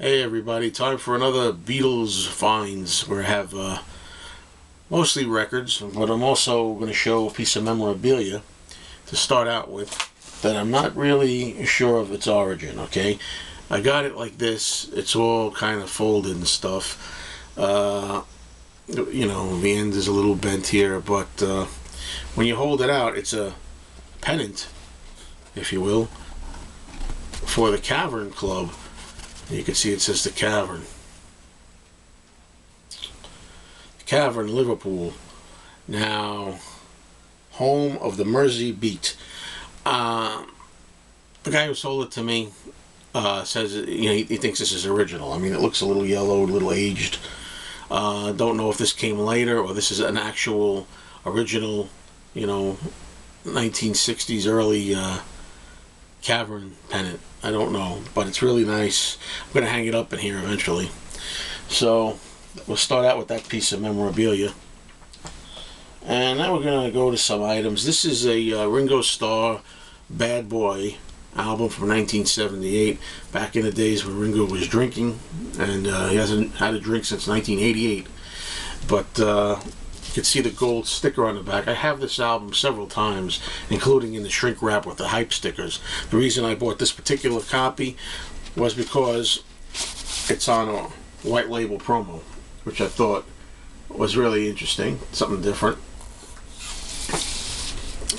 Hey everybody, time for another Beatles Finds, where I have mostly records, but I'm also going to show a piece of memorabilia to start out with that I'm not really sure of its origin, okay? I got it like this. It's all kind of folded and stuff. You know, the end is a little bent here, but when you hold it out, it's a pennant, if you will, for the Cavern Club. You can see it says the Cavern. Cavern, Liverpool. Now, home of the Mersey Beat. The guy who sold it to me says, you know, he thinks this is original. I mean, it looks a little yellow, a little aged. Don't know if this came later or this is an actual original, you know, 1960s early Cavern pennant. I don't know, but it's really nice. I'm going to hang it up in here eventually. So we'll start out with that piece of memorabilia. And now we're going to go to some items. This is a Ringo Starr Bad Boy album from 1978, back in the days when Ringo was drinking, and he hasn't had a drink since 1988. But you can see the gold sticker on the back. I have this album several times, including in the shrink wrap with the hype stickers. The reason I bought this particular copy was because it's on a white label promo, which I thought was really interesting, something different.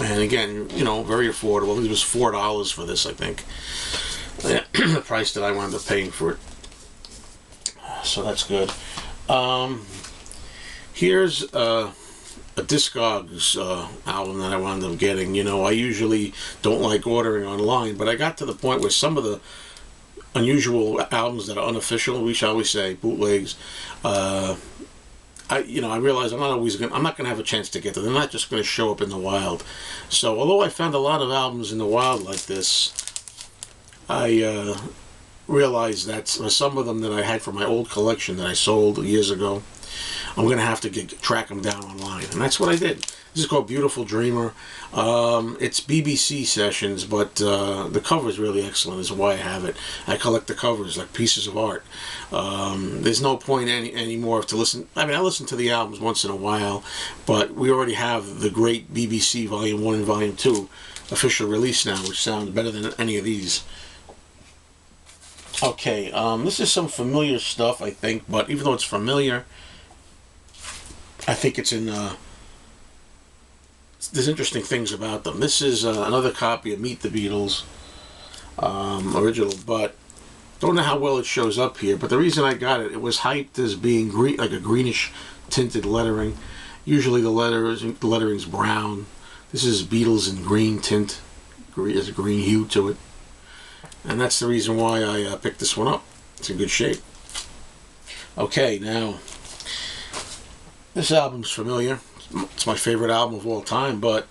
And again, you know, very affordable. It was $4 for this, I think. The price that I wound up paying for it. So that's good. Here's a Discogs album that I wound up getting. You know, I usually don't like ordering online, but I got to the point where some of the unusual albums that are unofficial, we shall we say, bootlegs, I realize I'm not gonna have a chance to get to them. They're not just gonna show up in the wild. So although I found a lot of albums in the wild like this, I realized that some of them that I had from my old collection that I sold years ago, I'm going to have to track them down online. And that's what I did. This is called Beautiful Dreamer. It's BBC sessions, but the cover is really excellent, is why I have it. I collect the covers like pieces of art. There's no point anymore to listen. I mean, I listen to the albums once in a while, but we already have the great BBC Volume 1 and Volume 2 official release now, which sounds better than any of these. Okay, this is some familiar stuff, I think, but even though it's familiar, I think it's in, there's interesting things about them. This is another copy of Meet the Beatles, original, but don't know how well it shows up here. But the reason I got it, it was hyped as being green, like a greenish tinted lettering. Usually the lettering's brown. This is Beatles in green tint. There's a green hue to it. And that's the reason why I picked this one up. It's in good shape. Okay, now, this album's familiar. It's my favorite album of all time, but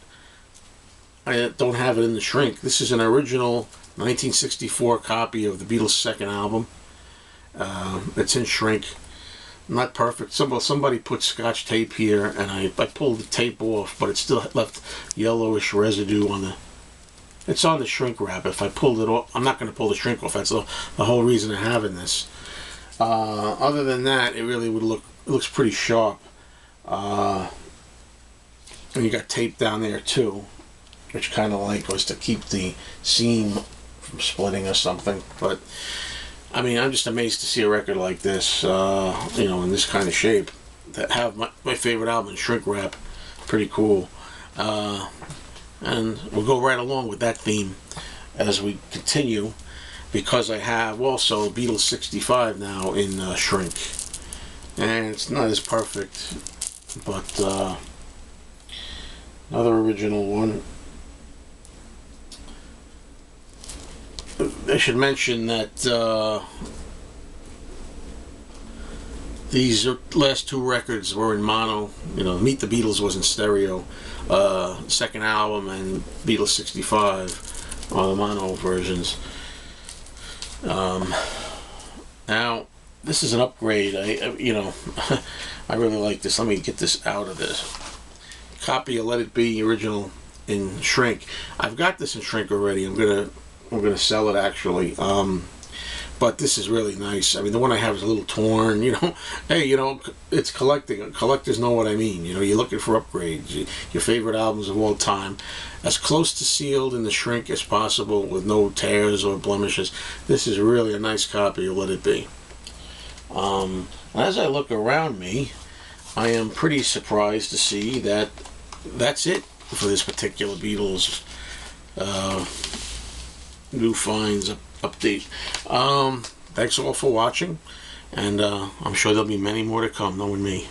I don't have it in the shrink. This is an original 1964 copy of the Beatles' second album. It's in shrink. Not perfect. Somebody put scotch tape here, and I pulled the tape off, but it still left yellowish residue on the... It's on the shrink wrap. If I pulled it off, I'm not going to pull the shrink off. That's the whole reason of having this. Other than that, it really would look... It looks pretty sharp. And you got tape down there too, which kind of like was to keep the seam from splitting or something. But I mean, I'm just amazed to see a record like this, you know, in this kind of shape, that have my favorite album in shrink wrap. Pretty cool. And we'll go right along with that theme as we continue, because I have also Beatles 65 now in shrink, and it's not as perfect, but another original one. I should mention that these last two records were in mono. You know, Meet the Beatles was in stereo. Second album and Beatles 65 are the mono versions. Now, this is an upgrade. You know, I really like this. Let me get this out of this. Copy of Let It Be original in shrink. I've got this in shrink already. I'm gonna sell it actually. But this is really nice. I mean, the one I have is a little torn. Hey, it's collecting. Collectors know what I mean. You're looking for upgrades. Your favorite albums of all time, as close to sealed in the shrink as possible, with no tears or blemishes. This is really a nice copy of Let It Be. As I look around me, I am pretty surprised to see that that's it for this particular Beatles new finds update. Thanks all for watching, and I'm sure there'll be many more to come, knowing me.